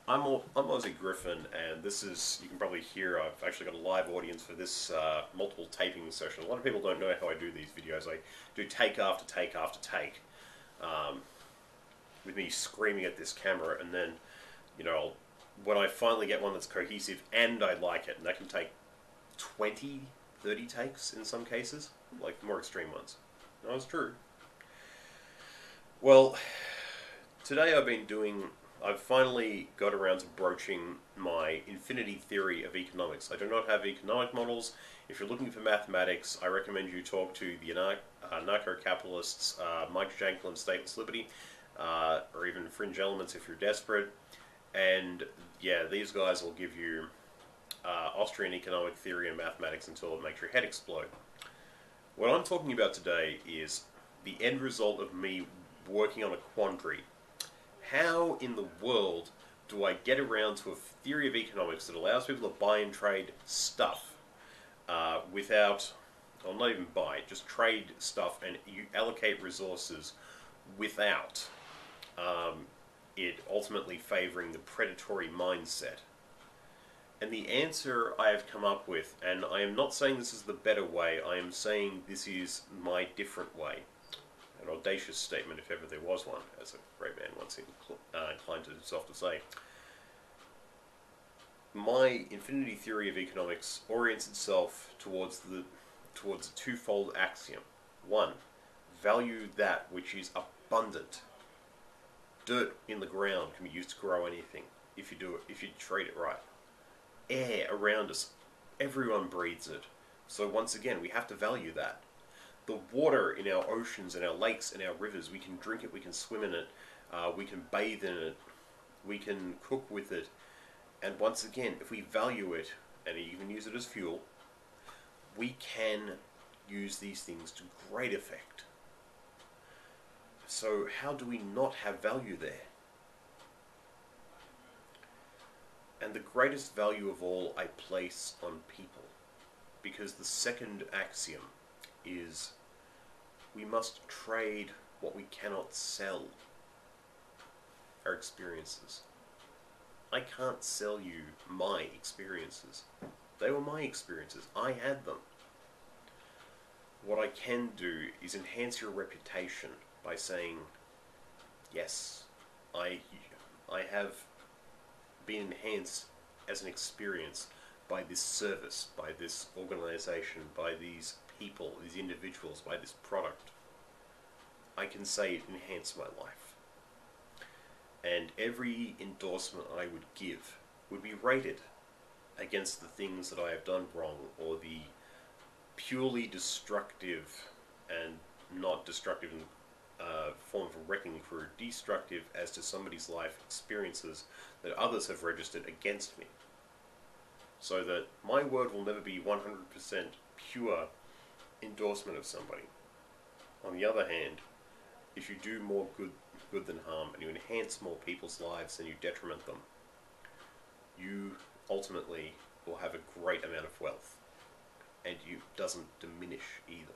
I'm Aussie Griffin, and this is, you can probably hear, I've actually got a live audience for this multiple taping session. A lot of people don't know how I do these videos. I do take after take after take, um, with me screaming at this camera, and then, when I finally get one that's cohesive and I like it, and that can take 20, 30 takes in some cases, like the more extreme ones. No, it's true. Well, today I've finally got around to broaching my infinity theory of economics. I do not have economic models. If you're looking for mathematics, I recommend you talk to the anarcho-capitalists, Mike Jankel and Stateless Liberty, or even fringe elements if you're desperate. And yeah, these guys will give you Austrian economic theory and mathematics until it makes your head explode. What I'm talking about today is the end result of me working on a quandary. How in the world do I get around to a theory of economics that allows people to buy and trade stuff without, or not even buy, just trade stuff, and you allocate resources without it ultimately favoring the predatory mindset? And the answer I have come up with, and I am not saying this is the better way, I am saying this is my different way. An audacious statement if ever there was one, as a great man once inclined to himself to say. My infinity theory of economics orients itself towards a twofold axiom. One, value that which is abundant. Dirt in the ground can be used to grow anything if you treat it right. Air around us, everyone breathes it. So once again, we have to value that. The water in our oceans and our lakes and our rivers, we can drink it, we can swim in it, we can bathe in it, we can cook with it. And once again, if we value it and even use it as fuel, we can use these things to great effect. So how do we not have value there? And the greatest value of all I place on people, because the second axiom is we must trade what we cannot sell. Our experiences. I can't sell you my experiences. They were my experiences. I had them. What I can do is enhance your reputation by saying, yes, I have been enhanced as an experience by this service, by this organization, by these people, these individuals, by this product. I can say it enhanced my life. And every endorsement I would give would be rated against the things that I have done wrong, or the purely destructive and not destructive in form of a wrecking crew, destructive as to somebody's life experiences that others have registered against me. So that my word will never be 100% pure endorsement of somebody. On the other hand, if you do more good than harm, and you enhance more people's lives than you detriment them, you ultimately will have a great amount of wealth, and it doesn't diminish either.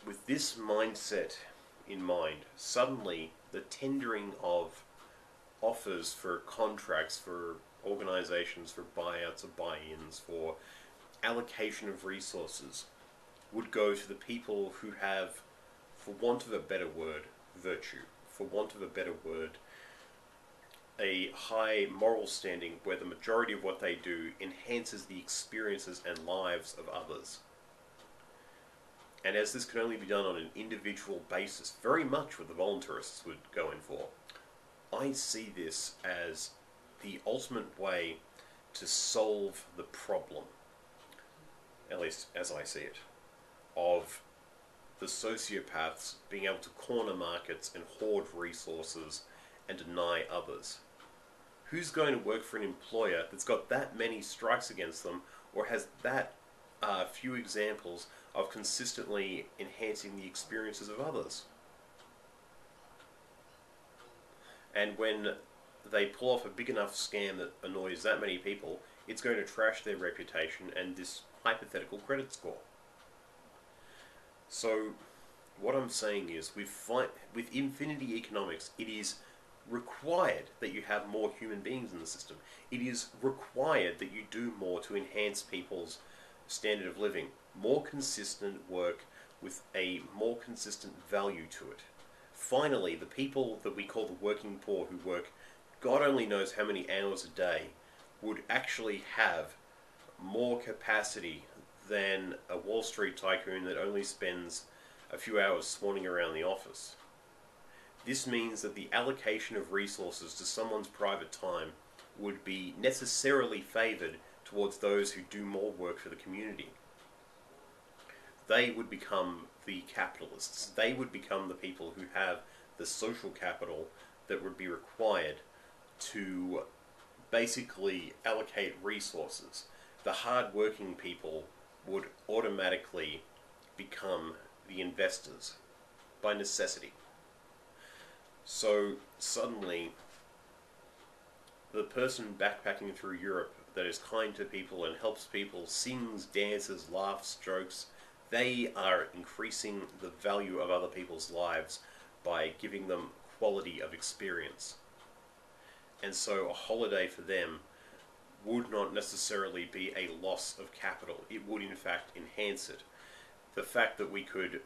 With this mindset in mind, suddenly the tendering of offers for contracts, for organizations, for buyouts or buy-ins, for allocation of resources would go to the people who have, for want of a better word, virtue, for want of a better word, a high moral standing where the majority of what they do enhances the experiences and lives of others. And as this can only be done on an individual basis, very much what the voluntarists would go in for, I see this as the ultimate way to solve the problem, at least as I see it, of the sociopaths being able to corner markets and hoard resources and deny others. Who's going to work for an employer that's got that many strikes against them, or has that few examples of consistently enhancing the experiences of others? And when they pull off a big enough scam that annoys that many people, it's going to trash their reputation and this hypothetical credit score. So what I'm saying is, with infinity economics, it is required that you have more human beings in the system. It is required that you do more to enhance people's standard of living. More consistent work with a more consistent value to it. Finally, the people that we call the working poor, who work God only knows how many hours a day, would actually have more capacity than a Wall Street tycoon that only spends a few hours swanning around the office. This means that the allocation of resources to someone's private time would be necessarily favoured towards those who do more work for the community. They would become the capitalists. They would become the people who have the social capital that would be required to basically allocate resources. The hard-working people would automatically become the investors by necessity. So suddenly, the person backpacking through Europe that is kind to people and helps people, sings, dances, laughs, jokes, they are increasing the value of other people's lives by giving them quality of experience. And so a holiday for them would not necessarily be a loss of capital. It would in fact enhance it. The fact that we could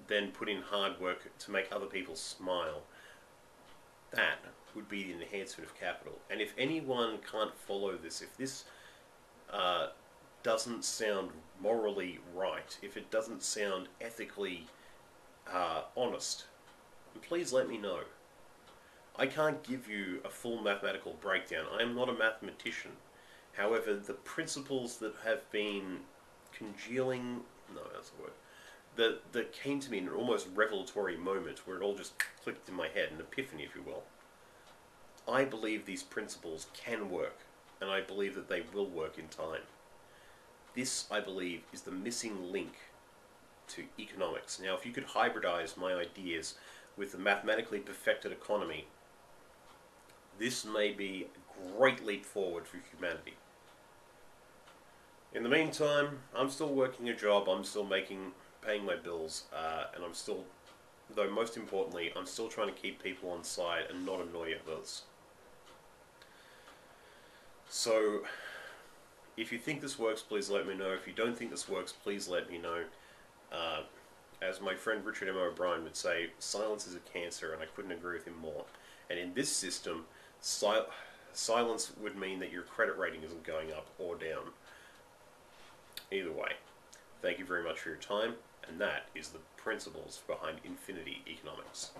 then put in hard work to make other people smile, that would be the enhancement of capital. And if anyone can't follow this, if this doesn't sound morally right, if it doesn't sound ethically honest, please let me know. I can't give you a full mathematical breakdown. I am not a mathematician. However, the principles that have been congealing, no, that's the word, that came to me in an almost revelatory moment where it all just clicked in my head, an epiphany, if you will. I believe these principles can work, and I believe that they will work in time. This, I believe, is the missing link to economics. Now, if you could hybridize my ideas with the mathematically perfected economy, this may be a great leap forward for humanity. In the meantime, I'm still working a job, I'm still paying my bills, and I'm still, though most importantly, I'm still trying to keep people on side and not annoy others. So, if you think this works, please let me know. If you don't think this works, please let me know. As my friend Richard M. O'Brien would say, silence is a cancer, and I couldn't agree with him more. And in this system, silence would mean that your credit rating isn't going up or down. Either way, thank you very much for your time, and that is the principles behind infinity economics.